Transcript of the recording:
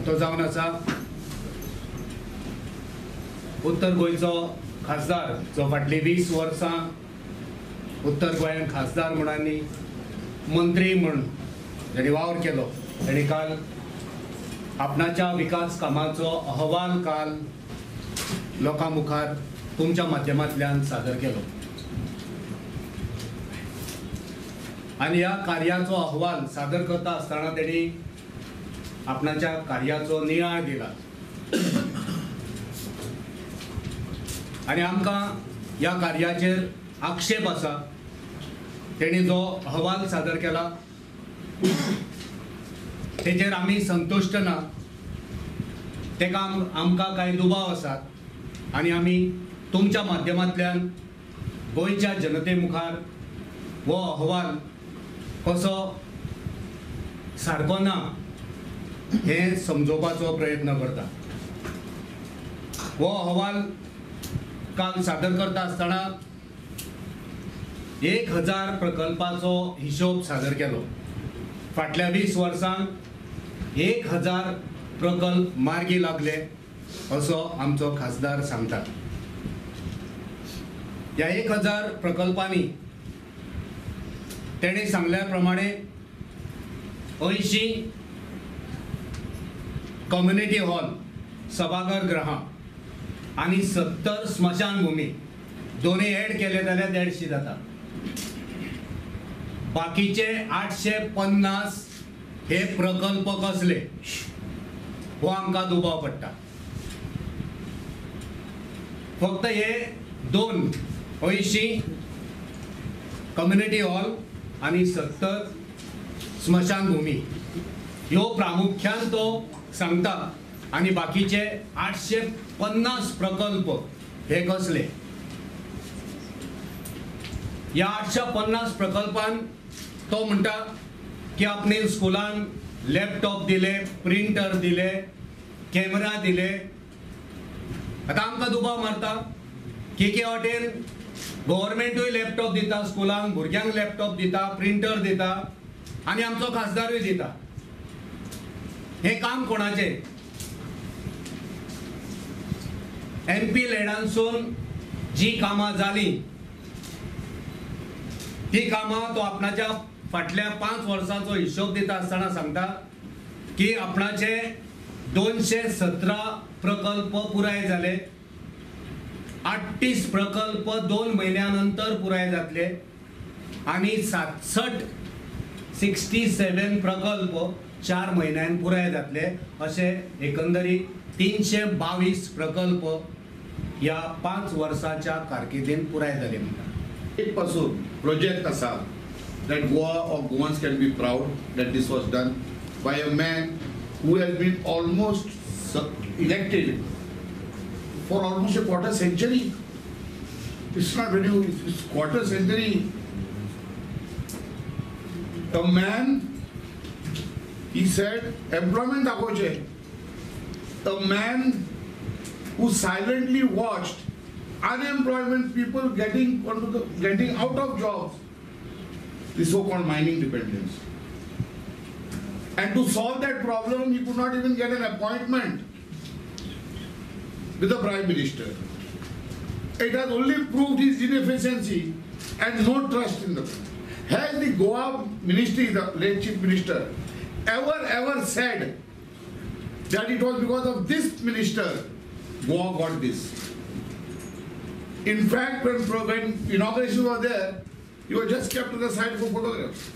तो जावन आसा उत्तर गोंयचो खासदार, जो फाटली 20 वर्सां उत्तर गोंयांत खासदार म्हणून मंत्री म्हूण जेणे वावर केलो, ताणें काल आपणाच्या विकास कामाचो अहवाल काल लोकां मुखार तुमच्या माध्यमांतल्यान सादर केलो आनी ह्या कार्याचो अहवाल सादर करता आसतना तेणी आपणाच्या कार्याचो नियाळ दिला आनी आमकां ह्या कार्याचेर आक्षेप आसा। तेणी जो अहवाल सादर केला तेचेर आमी संतुश्ट ना, तेका आमकां कांय दुबाव आसात आनी आमी तुमच्या माध्यमांतल्यान गोंयच्या जनते मुखार हो अहवाल कसो सारको ना हे समजोवपाचो प्रयत्न करता। हो अहवाल काल सादर करता आसतना 1000 प्रकल्पाचो हिशोब सादर केलो। फाटल्या 20 वर्सांक 1000 प्रकल्प मार्गी लागले असो आमचो खासदार सांगता। ह्या 1000 प्रकल्पांनी तेणे सांगल्या प्रमाणे 80 कम्युनिटी हॉल, सभाघर गृहां आनी 70 स्मशानभूमी दोन्ही एड केले जाल्यार 150 जाता। बाकीचे 850 हे प्रकल्प कसले हो आमकां दुबाव पडटा। फक्त हे 2 80 कम्युनिटी हॉल आणि 70 स्मशानभूमी ह्यो प्रामुख्यान तो सांगता आणि बाकीचे 850 प्रकल्प हे कसले। या 850 प्रकल्पान तो म्हणटा की आपणे स्कुलान लॅपटॉप दिले, प्रिंटर दिले, कॅमेरा दिले। आता आमकां दुबाव मारता के वाटेन गव्हर्मेंटूय लॅपटॉप दिता, स्कुलांक भुरग्यांक लॅपटॉप दिता, प्रिंटर दिता आणि आमचो खासदारूय दिता। हे काम कोणाचे? MP लेडांसून जी कामां जाली ती कामां तो आपणाच्या फाटल्या 5 वर्सांचो हिशोब दिता आसतना सांगता की आपणाचे 217 प्रकल्प पुराय झाले, 38 प्रकल्प 2 महिन्यानंतर पुराय जातले आणि 67 प्रकल्प 4 महिन्यान पुराय जातले। असे एकंदरीत 322 प्रकल्प या 5 वर्षाच्या कारकिर्दीत पुराय झाले। एक पासून प्रोजेक्ट असा that Goa or Goans can be proud that this was done by a man who has been almost elected for almost a quarter century. It's not very, it's quarter century. The man, he said, employment dakoche. The man who silently watched unemployment people getting out of jobs, the so-called mining dependence. And to solve that problem, he could not even get an appointment with the Prime Minister. It has only proved his inefficiency and no trust in the Prime. Has the Goa Ministry, the late Chief Minister, ever said that it was because of this minister Goa got this? In fact, when inauguration was there, he was just kept to the side for photographs.